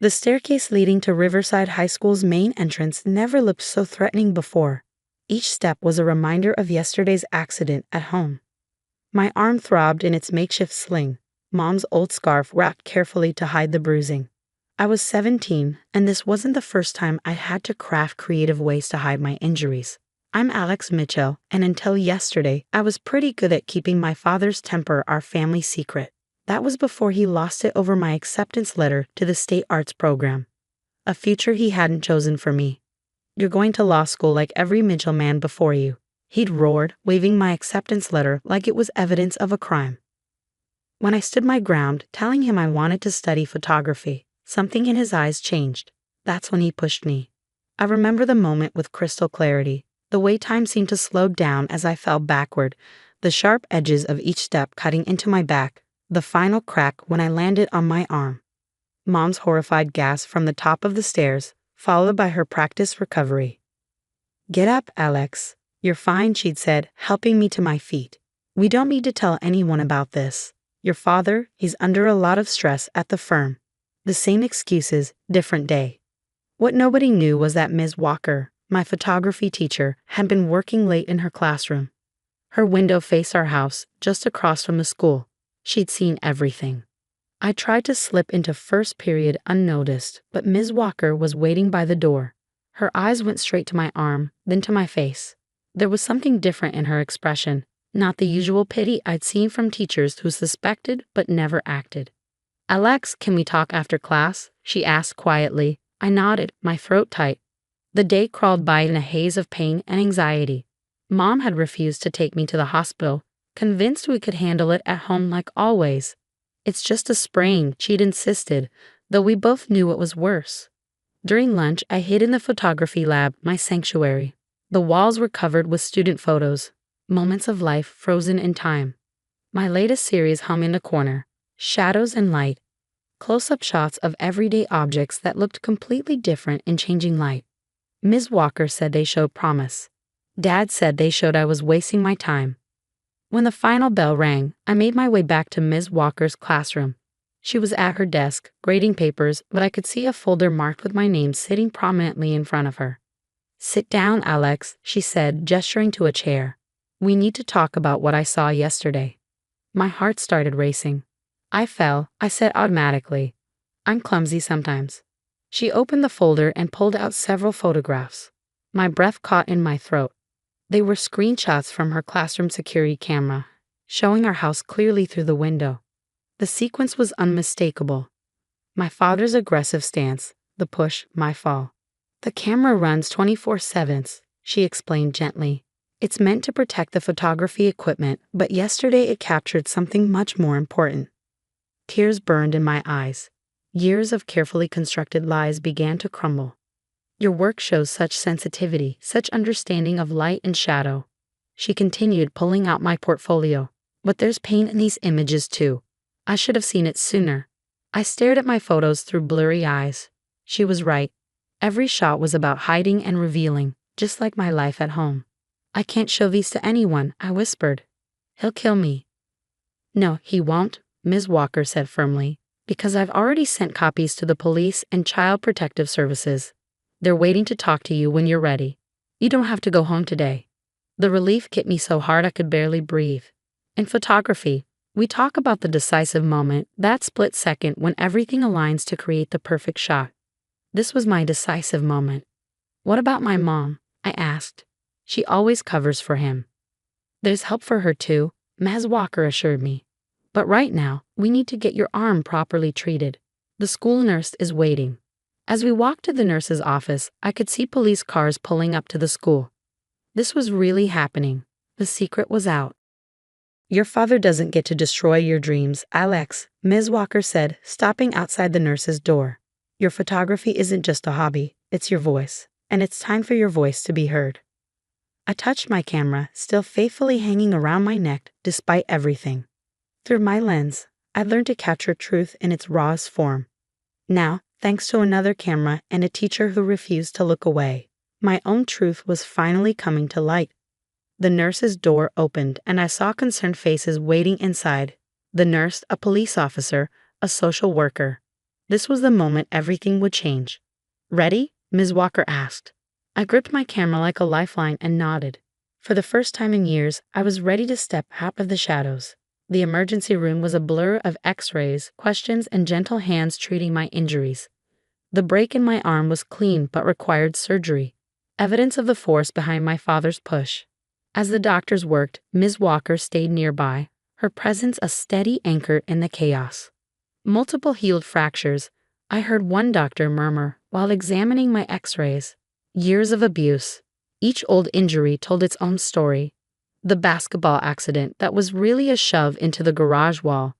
The staircase leading to Riverside High School's main entrance never looked so threatening before. Each step was a reminder of yesterday's accident at home. My arm throbbed in its makeshift sling, Mom's old scarf wrapped carefully to hide the bruising. I was 17, and this wasn't the first time I had to craft creative ways to hide my injuries. I'm Alex Mitchell, and until yesterday, I was pretty good at keeping my father's temper our family secret. That was before he lost it over my acceptance letter to the state arts program, a future he hadn't chosen for me. "You're going to law school like every Mitchell man before you," he'd roared, waving my acceptance letter like it was evidence of a crime. When I stood my ground, telling him I wanted to study photography, something in his eyes changed. That's when he pushed me. I remember the moment with crystal clarity, the way time seemed to slow down as I fell backward, the sharp edges of each step cutting into my back, the final crack when I landed on my arm. Mom's horrified gasp from the top of the stairs, followed by her practiced recovery. "Get up, Alex. You're fine," she'd said, helping me to my feet. "We don't need to tell anyone about this. Your father, he's under a lot of stress at the firm." The same excuses, different day. What nobody knew was that Ms. Walker, my photography teacher, had been working late in her classroom. Her window faced our house, just across from the school. She'd seen everything. I tried to slip into first period unnoticed, but Ms. Walker was waiting by the door. Her eyes went straight to my arm, then to my face. There was something different in her expression, not the usual pity I'd seen from teachers who suspected but never acted. "Alex, can we talk after class?" she asked quietly. I nodded, my throat tight. The day crawled by in a haze of pain and anxiety. Mom had refused to take me to the hospital, convinced we could handle it at home like always. "It's just a sprain," she'd insisted, though we both knew it was worse. During lunch, I hid in the photography lab, my sanctuary. The walls were covered with student photos, moments of life frozen in time. My latest series hung in the corner, shadows and light, close-up shots of everyday objects that looked completely different in changing light. Ms. Walker said they showed promise. Dad said they showed I was wasting my time. When the final bell rang, I made my way back to Ms. Walker's classroom. She was at her desk, grading papers, but I could see a folder marked with my name sitting prominently in front of her. "Sit down, Alex," she said, gesturing to a chair. "We need to talk about what I saw yesterday." My heart started racing. "I fell," I said automatically. "I'm clumsy sometimes." She opened the folder and pulled out several photographs. My breath caught in my throat. They were screenshots from her classroom security camera, showing our house clearly through the window. The sequence was unmistakable. My father's aggressive stance, the push, my fall. "The camera runs 24/7, she explained gently. "It's meant to protect the photography equipment, but yesterday it captured something much more important." Tears burned in my eyes. Years of carefully constructed lies began to crumble. "Your work shows such sensitivity, such understanding of light and shadow." She continued, pulling out my portfolio. "But there's pain in these images too. I should have seen it sooner." I stared at my photos through blurry eyes. She was right. Every shot was about hiding and revealing, just like my life at home. "I can't show these to anyone," I whispered. "He'll kill me." "No, he won't," Ms. Walker said firmly, "because I've already sent copies to the police and Child Protective Services. They're waiting to talk to you when you're ready. You don't have to go home today." The relief hit me so hard I could barely breathe. In photography, we talk about the decisive moment, that split second when everything aligns to create the perfect shot. This was my decisive moment. "What about my mom?" I asked. "She always covers for him." "There's help for her too," Ms. Walker assured me. "But right now, we need to get your arm properly treated. The school nurse is waiting." As we walked to the nurse's office, I could see police cars pulling up to the school. This was really happening. The secret was out. "Your father doesn't get to destroy your dreams, Alex," Ms. Walker said, stopping outside the nurse's door. "Your photography isn't just a hobby, it's your voice, and it's time for your voice to be heard." I touched my camera, still faithfully hanging around my neck despite everything. Through my lens, I learned to capture truth in its rawest form. Now, thanks to another camera and a teacher who refused to look away, my own truth was finally coming to light. The nurse's door opened and I saw concerned faces waiting inside. The nurse, a police officer, a social worker. This was the moment everything would change. "Ready?" Ms. Walker asked. I gripped my camera like a lifeline and nodded. For the first time in years, I was ready to step out of the shadows. The emergency room was a blur of x-rays, questions, and gentle hands treating my injuries. The break in my arm was clean but required surgery, evidence of the force behind my father's push. As the doctors worked, Ms. Walker stayed nearby, her presence a steady anchor in the chaos. Multiple healed fractures, I heard one doctor murmur while examining my x-rays. Years of abuse. Each old injury told its own story. The basketball accident that was really a shove into the garage wall.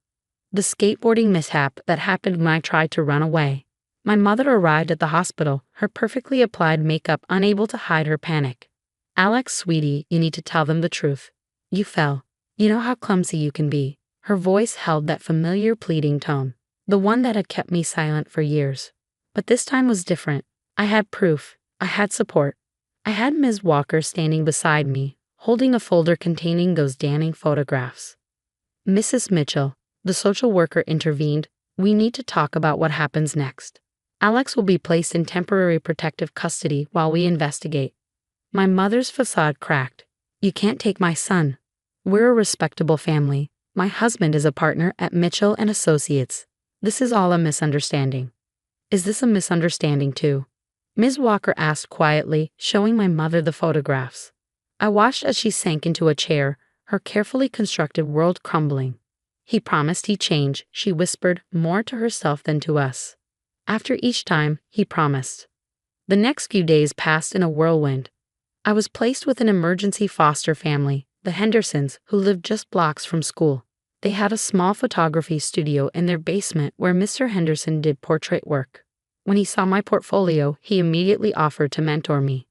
The skateboarding mishap that happened when I tried to run away. My mother arrived at the hospital, her perfectly applied makeup unable to hide her panic. "Alex, sweetie, you need to tell them the truth. You fell. You know how clumsy you can be." Her voice held that familiar pleading tone, the one that had kept me silent for years. But this time was different. I had proof. I had support. I had Ms. Walker standing beside me, holding a folder containing those damning photographs. "Mrs. Mitchell," the social worker intervened, "we need to talk about what happens next. Alex will be placed in temporary protective custody while we investigate." My mother's facade cracked. "You can't take my son. We're a respectable family. My husband is a partner at Mitchell and Associates. This is all a misunderstanding." "Is this a misunderstanding too?" Ms. Walker asked quietly, showing my mother the photographs. I watched as she sank into a chair, her carefully constructed world crumbling. "He promised he'd change," she whispered, more to herself than to us. After each time, he promised. The next few days passed in a whirlwind. I was placed with an emergency foster family, the Hendersons, who lived just blocks from school. They had a small photography studio in their basement where Mr. Henderson did portrait work. When he saw my portfolio, he immediately offered to mentor me.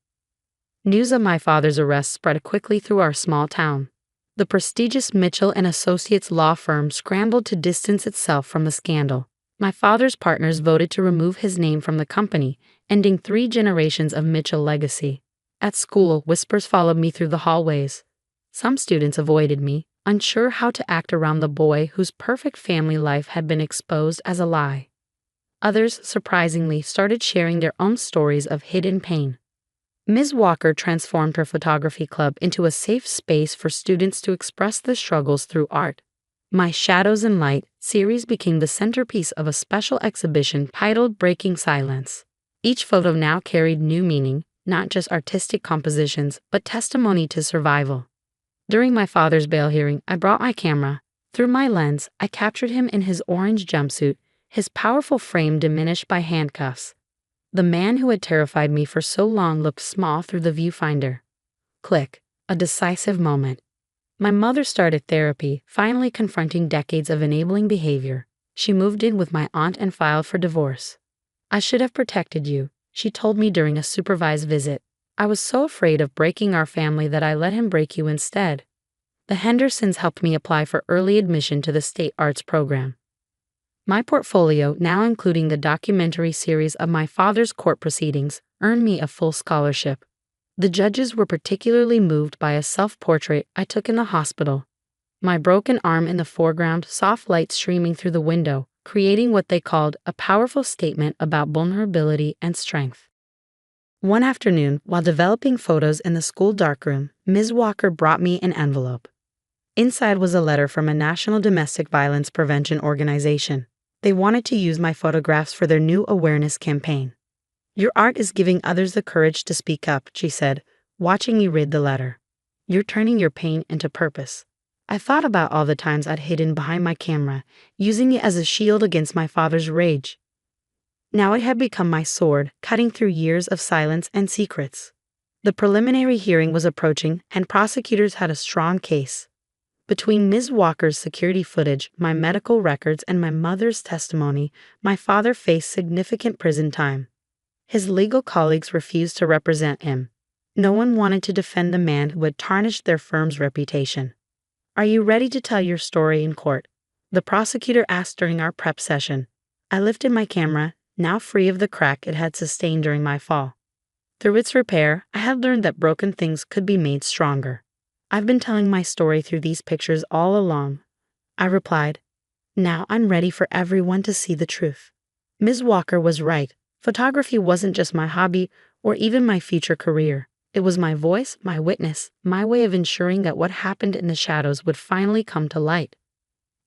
News of my father's arrest spread quickly through our small town. The prestigious Mitchell and Associates law firm scrambled to distance itself from the scandal. My father's partners voted to remove his name from the company, ending 3 generations of Mitchell legacy. At school, whispers followed me through the hallways. Some students avoided me, unsure how to act around the boy whose perfect family life had been exposed as a lie. Others, surprisingly, started sharing their own stories of hidden pain. Ms. Walker transformed her photography club into a safe space for students to express their struggles through art. My Shadows and Light series became the centerpiece of a special exhibition titled Breaking Silence. Each photo now carried new meaning, not just artistic compositions, but testimony to survival. During my father's bail hearing, I brought my camera. Through my lens, I captured him in his orange jumpsuit, his powerful frame diminished by handcuffs. The man who had terrified me for so long looked small through the viewfinder. Click, a decisive moment. My mother started therapy, finally confronting decades of enabling behavior. She moved in with my aunt and filed for divorce. "I should have protected you," she told me during a supervised visit. "I was so afraid of breaking our family that I let him break you instead." The Hendersons helped me apply for early admission to the state arts program. My portfolio, now including the documentary series of my father's court proceedings, earned me a full scholarship. The judges were particularly moved by a self-portrait I took in the hospital. My broken arm in the foreground, soft light streaming through the window, creating what they called a powerful statement about vulnerability and strength. One afternoon, while developing photos in the school darkroom, Ms. Walker brought me an envelope. Inside was a letter from a national domestic violence prevention organization. They wanted to use my photographs for their new awareness campaign. "Your art is giving others the courage to speak up," she said, watching me read the letter. "You're turning your pain into purpose." I thought about all the times I'd hidden behind my camera, using it as a shield against my father's rage. Now it had become my sword, cutting through years of silence and secrets. The preliminary hearing was approaching, and prosecutors had a strong case. Between Ms. Walker's security footage, my medical records, and my mother's testimony, my father faced significant prison time. His legal colleagues refused to represent him. No one wanted to defend the man who had tarnished their firm's reputation. "Are you ready to tell your story in court?" the prosecutor asked during our prep session. I lifted my camera, now free of the crack it had sustained during my fall. Through its repair, I had learned that broken things could be made stronger. "I've been telling my story through these pictures all along," I replied. "Now I'm ready for everyone to see the truth." Ms. Walker was right. Photography wasn't just my hobby or even my future career. It was my voice, my witness, my way of ensuring that what happened in the shadows would finally come to light.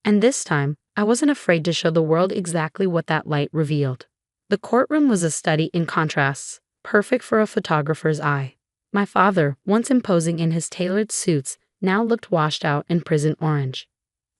And this time, I wasn't afraid to show the world exactly what that light revealed. The courtroom was a study in contrasts, perfect for a photographer's eye. My father, once imposing in his tailored suits, now looked washed out in prison orange.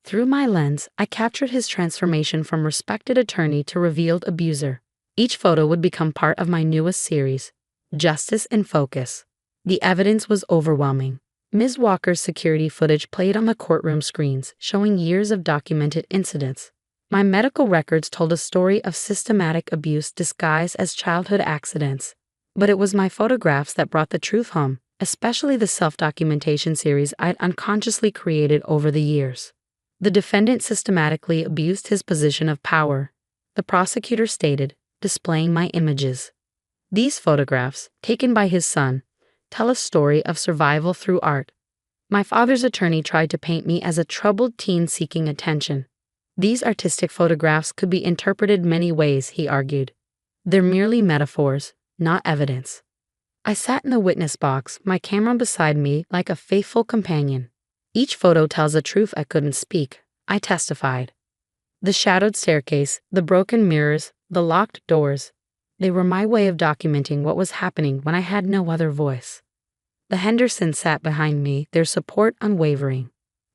Through my lens, I captured his transformation from respected attorney to revealed abuser. Each photo would become part of my newest series, Justice in Focus. The evidence was overwhelming. Ms. Walker's security footage played on the courtroom screens, showing years of documented incidents. My medical records told a story of systematic abuse disguised as childhood accidents. But it was my photographs that brought the truth home, especially the self-documentation series I'd unconsciously created over the years. The defendant systematically abused his position of power, the prosecutor stated, displaying my images. These photographs, taken by his son, tell a story of survival through art. My father's attorney tried to paint me as a troubled teen seeking attention. These artistic photographs could be interpreted many ways, he argued. They're merely metaphors, not evidence. I sat in the witness box, my camera beside me like a faithful companion. Each photo tells a truth I couldn't speak, I testified. The shadowed staircase, the broken mirrors, the locked doors. They were my way of documenting what was happening when I had no other voice. The Hendersons sat behind me, their support unwavering.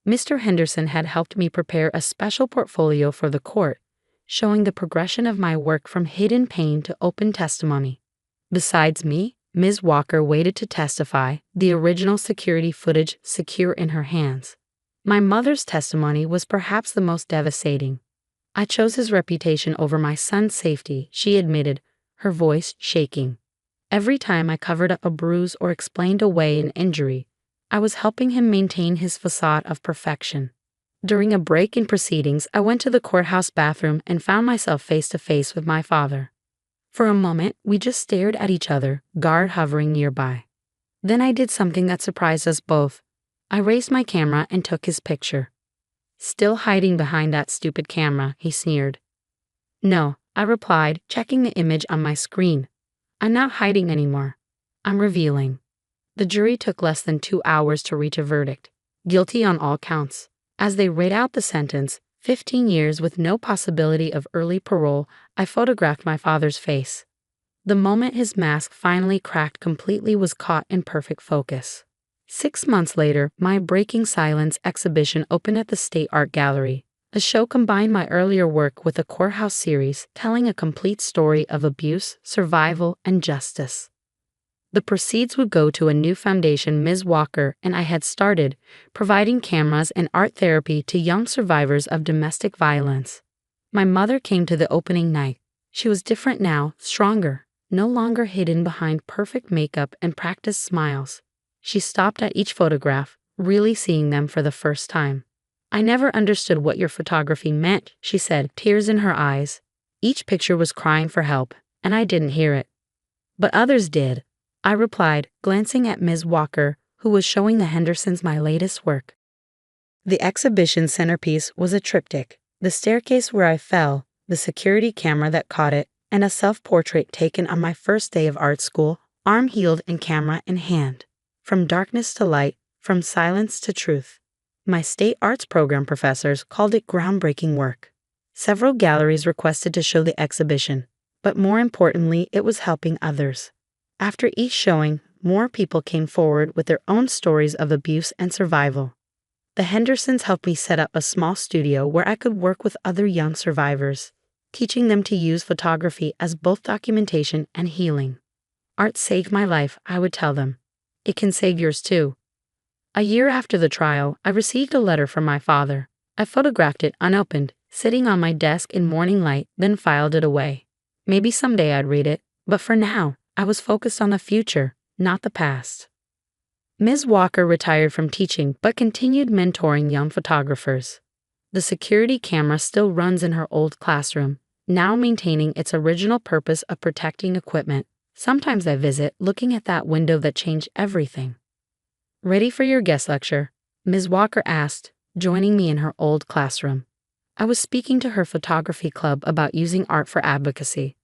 Mr. Henderson had helped me prepare a special portfolio for the court, showing the progression of my work from hidden pain to open testimony. Besides me, Ms. Walker waited to testify, the original security footage secure in her hands. My mother's testimony was perhaps the most devastating. I chose his reputation over my son's safety, she admitted, her voice shaking. Every time I covered up a bruise or explained away an injury, I was helping him maintain his facade of perfection. During a break in proceedings, I went to the courthouse bathroom and found myself face to face with my father. For a moment, we just stared at each other, guard hovering nearby. Then I did something that surprised us both. I raised my camera and took his picture. Still hiding behind that stupid camera, he sneered. No, I replied, checking the image on my screen. I'm not hiding anymore. I'm revealing. The jury took less than 2 hours to reach a verdict. Guilty on all counts. As they read out the sentence, 15 years with no possibility of early parole, I photographed my father's face. The moment his mask finally cracked completely was caught in perfect focus. 6 months later, my Breaking Silence exhibition opened at the State Art Gallery. The show combined my earlier work with a courthouse series telling a complete story of abuse, survival, and justice. The proceeds would go to a new foundation Ms. Walker and I had started, providing cameras and art therapy to young survivors of domestic violence. My mother came to the opening night. She was different now, stronger, no longer hidden behind perfect makeup and practiced smiles. She stopped at each photograph, really seeing them for the first time. I never understood what your photography meant, she said, tears in her eyes. Each picture was crying for help, and I didn't hear it. But others did, I replied, glancing at Ms. Walker, who was showing the Hendersons my latest work. The exhibition's centerpiece was a triptych, the staircase where I fell, the security camera that caught it, and a self-portrait taken on my first day of art school, arm healed and camera in hand. From darkness to light, from silence to truth. My state arts program professors called it groundbreaking work. Several galleries requested to show the exhibition, but more importantly, it was helping others. After each showing, more people came forward with their own stories of abuse and survival. The Hendersons helped me set up a small studio where I could work with other young survivors, teaching them to use photography as both documentation and healing. Art saved my life, I would tell them. It can save yours too. A year after the trial, I received a letter from my father. I photographed it unopened, sitting on my desk in morning light, then filed it away. Maybe someday I'd read it, but for now, I was focused on the future, not the past. Ms. Walker retired from teaching but continued mentoring young photographers. The security camera still runs in her old classroom, now maintaining its original purpose of protecting equipment. Sometimes I visit, looking at that window that changed everything. Ready for your guest lecture? Ms. Walker asked, joining me in her old classroom. I was speaking to her photography club about using art for advocacy.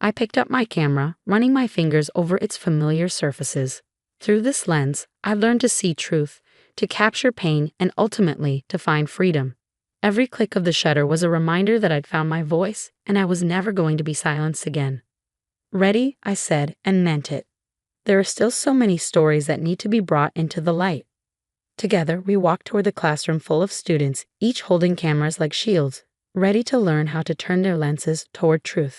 I picked up my camera, running my fingers over its familiar surfaces. Through this lens, I learned to see truth, to capture pain, and ultimately to find freedom. Every click of the shutter was a reminder that I'd found my voice, and I was never going to be silenced again. Ready, I said, and meant it. There are still so many stories that need to be brought into the light. Together, we walked toward the classroom full of students, each holding cameras like shields, ready to learn how to turn their lenses toward truth.